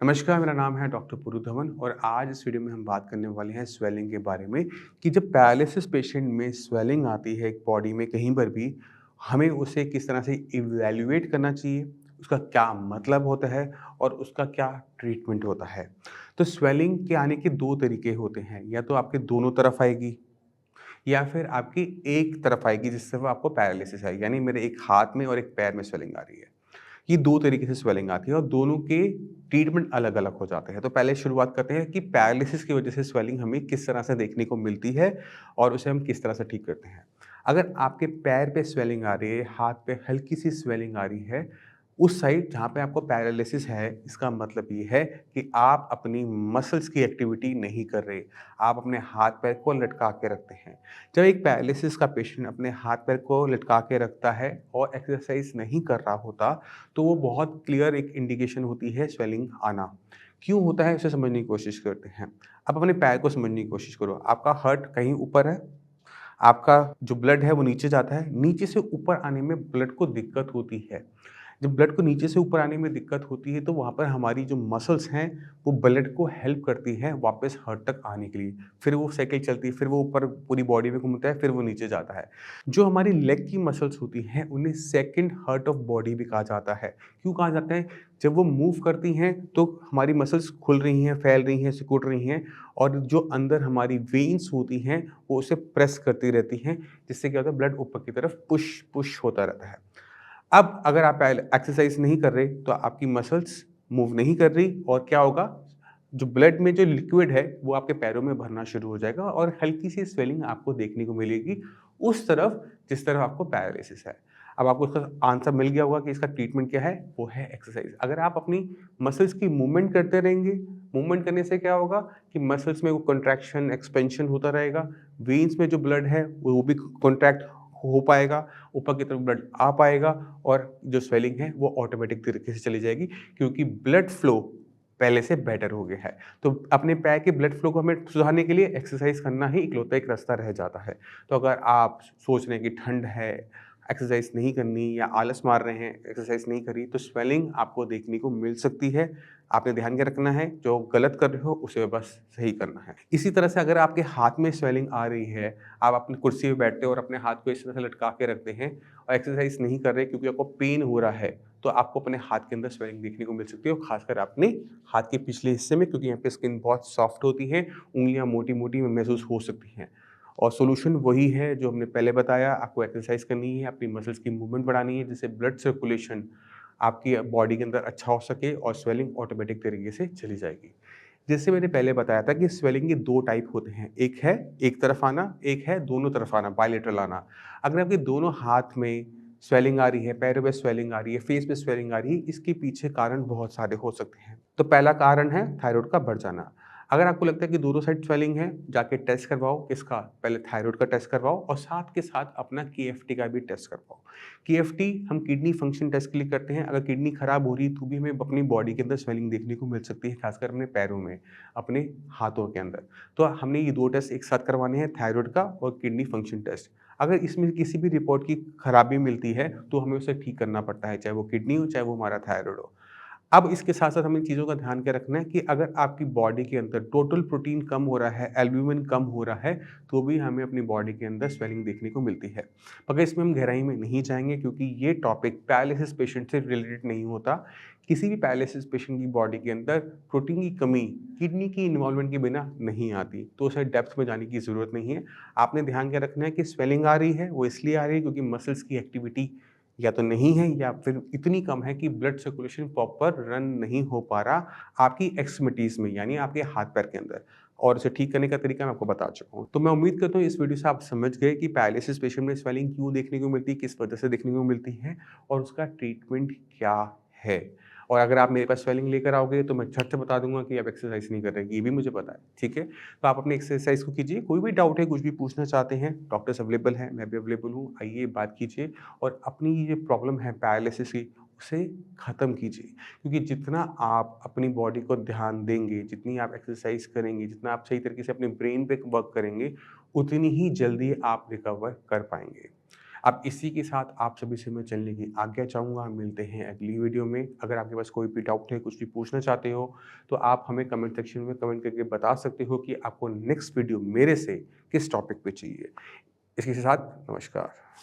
नमस्कार, मेरा नाम है डॉक्टर पुरु धवन और आज इस वीडियो में हम बात करने वाले हैं स्वेलिंग के बारे में कि जब पैरालिसिस पेशेंट में स्वेलिंग आती है एक बॉडी में कहीं पर भी, हमें उसे किस तरह से इवैल्यूएट करना चाहिए, उसका क्या मतलब होता है और उसका क्या ट्रीटमेंट होता है। तो स्वेलिंग के आने के 2 तरीके होते हैं, या तो आपके दोनों तरफ आएगी या फिर आपकी एक तरफ आएगी जिससे वो आपको पैरालिसिस है, यानी मेरे एक हाथ में और एक पैर में स्वेलिंग आ रही है। ये 2 तरीके से स्वेलिंग आती है और दोनों के ट्रीटमेंट अलग-अलग हो जाते हैं। तो पहले शुरुआत करते हैं कि पैरालिसिस की वजह से स्वेलिंग हमें किस तरह से देखने को मिलती है और उसे हम किस तरह से ठीक करते हैं। अगर आपके पैर पे स्वेलिंग आ रही है, हाथ पे हल्की-सी स्वेलिंग आ रही है, उस साइड जहाँ पे आपको पैरालिसिस है, इसका मतलब ये है कि आप अपनी मसल्स की एक्टिविटी नहीं कर रहे। आप अपने हाथ-पैर को लटका के रखते हैं। जब एक पैरालिसिस का पेशेंट अपने हाथ-पैर को लटका के रखता है और एक्सरसाइज नहीं कर रहा होता, तो वो बहुत क्लियर एक इंडिकेशन होती है स्वेलिंग आना। क्यों होता है उसे समझने की कोशिश करते हैं। आप अपने पैर को समझने की कोशिश करो। आपका हार्ट कहीं ऊपर है, आपका जो ब्लड है वो नीचे जाता है, नीचे से ऊपर आने में ब्लड को दिक्कत होती है। जब ब्लड को नीचे से ऊपर आने में दिक्कत होती है तो वहाँ पर हमारी जो मसल्स हैं वो ब्लड को हेल्प करती हैं वापस हार्ट तक आने के लिए। फिर वो साइकिल चलती है, फिर वो ऊपर पूरी बॉडी में घूमता है, फिर वो नीचे जाता है। जो हमारी लेग की मसल्स होती हैं उन्हें सेकंड हार्ट ऑफ बॉडी भी कहा जाता है। क्यों कहा जाता है? जब वो मूव करती हैं तो हमारी मसल्स खुल रही हैं, फैल रही हैं, सिकुड़ रही हैं और जो अंदर हमारी वेन्स होती हैं वो उसे प्रेस करती रहती हैं, जिससे क्या होता है ब्लड ऊपर की तरफ पुश पुश होता रहता है। अब अगर आप एक्सरसाइज नहीं कर रहे तो आपकी मसल्स मूव नहीं कर रही और क्या होगा, जो ब्लड में जो लिक्विड है वो आपके पैरों में भरना शुरू हो जाएगा और हल्की सी स्वेलिंग आपको देखने को मिलेगी उस तरफ जिस तरफ आपको पैरालिसिस है। अब आपको इसका आंसर मिल गया होगा कि इसका ट्रीटमेंट क्या है, वो है एक्सरसाइज। अगर आप अपनी मसल्स की मूवमेंट करते रहेंगे, मूवमेंट करने से क्या होगा कि मसल्स में वो कंट्रैक्शन एक्सपेंशन होता रहेगा, वेन्स में जो ब्लड है वो भी कॉन्ट्रैक्ट हो पाएगा, ऊपर की तरफ ब्लड आ पाएगा और जो स्वेलिंग है वो ऑटोमेटिक तरीके से चली जाएगी, क्योंकि ब्लड फ्लो पहले से बेटर हो गया है। तो अपने पैर के ब्लड फ्लो को हमें सुधारने के लिए एक्सरसाइज करना ही इकलौता एक रास्ता रह जाता है। तो अगर आप सोच रहे हैं कि ठंड है, एक्सरसाइज नहीं करनी या आलस मार रहे हैं, एक्सरसाइज नहीं करी, तो स्वेलिंग आपको देखने को मिल सकती है। आपने ध्यान क्या रखना है, जो गलत कर रहे हो उसे बस सही करना है। इसी तरह से अगर आपके हाथ में स्वेलिंग आ रही है, आप अपनी कुर्सी पे बैठते हो और अपने हाथ को इस तरह से लटका के रखते हैं और एक्सरसाइज नहीं कर रहे क्योंकि आपको पेन हो रहा है, तो आपको अपने हाथ के अंदर स्वेलिंग देखने को मिल सकती है और खासकर अपने हाथ के पिछले हिस्से में, क्योंकि यहाँ पे स्किन बहुत सॉफ्ट होती है, उँगलियाँ मोटी-मोटी महसूस हो सकती हैं। और सॉल्यूशन वही है जो हमने पहले बताया, आपको एक्सरसाइज करनी है, अपनी मसल्स की मूवमेंट बढ़ानी है जिससे ब्लड सर्कुलेशन आपकी बॉडी के अंदर अच्छा हो सके और स्वेलिंग ऑटोमेटिक तरीके से चली जाएगी। जैसे मैंने पहले बताया था कि स्वेलिंग के 2 टाइप होते हैं, एक है एक तरफ आना, एक है दोनों तरफ आना, बायलैटरल आना। अगर आपके दोनों हाथ में स्वेलिंग आ रही है, पैरों पे स्वेलिंग आ रही है, फेस पे स्वेलिंग आ रही है, इसके पीछे कारण बहुत सारे हो सकते हैं। तो पहला कारण है थायरॉइड का बढ़ जाना। अगर आपको लगता है कि दोनों साइड स्वेलिंग है, जाके टेस्ट करवाओ। किसका? पहले थायरॉइड का टेस्ट करवाओ और साथ के साथ अपना केएफटी का भी टेस्ट करवाओ। केएफटी हम किडनी फंक्शन टेस्ट के लिए करते हैं। अगर किडनी खराब हो रही है तो भी हमें अपनी बॉडी के अंदर स्वेलिंग देखने को मिल सकती है, खासकर अपने पैरों में, अपने हाथों के अंदर। तो हमने ये 2 टेस्ट एक साथ करवाने हैं, थायरॉइड का और किडनी फंक्शन टेस्ट। अगर इसमें किसी भी रिपोर्ट की खराबी मिलती है तो हमें उसे ठीक करना पड़ता है, चाहे वो किडनी हो, चाहे वो हमारा थायरॉइड हो। अब इसके साथ-साथ हमें इन चीज़ों का ध्यान क्या रखना है कि अगर आपकी बॉडी के अंदर टोटल प्रोटीन कम हो रहा है, एल्ब्यूमिन कम हो रहा है, तो भी हमें अपनी बॉडी के अंदर स्वेलिंग देखने को मिलती है। मगर इसमें हम गहराई में नहीं जाएँगे क्योंकि ये टॉपिक पैरालिसिस पेशेंट से रिलेटेड नहीं होता। किसी भी पैरालिसिस पेशेंट की बॉडी के अंदर प्रोटीन की कमी किडनी की इन्वॉल्वमेंट के बिना नहीं आती, तो उसे डेप्थ में जाने की ज़रूरत नहीं है। आपने ध्यान क्या रखना है कि स्वेलिंग आ रही है, वो इसलिए आ रही है क्योंकि मसल्स की एक्टिविटी या तो नहीं है या फिर इतनी कम है कि ब्लड सर्कुलेशन प्रॉपर रन नहीं हो पा रहा आपकी एक्सट्रिमिटीज़ में, यानी आपके हाथ-पैर के अंदर। और इसे ठीक करने का तरीका मैं आपको बता चुका हूँ। तो मैं उम्मीद करता हूँ इस वीडियो से आप समझ गए कि पैरालिसिस पेशेंट में स्वेलिंग क्यों देखने को मिलती है, किस वजह से देखने को मिलती है और उसका ट्रीटमेंट क्या है। और अगर आप मेरे पास स्वेलिंग लेकर आओगे तो मैं झट से बता दूँगा कि आप एक्सरसाइज़ नहीं कर रहे हैं, ये भी मुझे पता है, ठीक है? तो आप अपनी एक्सरसाइज़ को कीजिए, कोई भी डाउट है, कुछ भी पूछना चाहते हैं, डॉक्टर्स अवेलेबल हैं, मैं भी अवेलेबल हूँ, आइए बात कीजिए और अपनी ये प्रॉब्लम है पैरालिसिस की, उसे ख़त्म कीजिए। क्योंकि जितना आप अपनी बॉडी को ध्यान देंगे, जितनी आप एक्सरसाइज करेंगे, जितना आप सही तरीके से अपने ब्रेन पे वर्क करेंगे, उतनी ही जल्दी आप रिकवर कर पाएँगे। अब इसी के साथ आप सभी से मैं चलने की आज्ञा चाहूँगा। मिलते हैं अगली वीडियो में। अगर आपके पास कोई भी डाउट है, कुछ भी पूछना चाहते हो, तो आप हमें कमेंट सेक्शन में कमेंट करके बता सकते हो कि आपको नेक्स्ट वीडियो मेरे से किस टॉपिक पे चाहिए। इसी के साथ नमस्कार।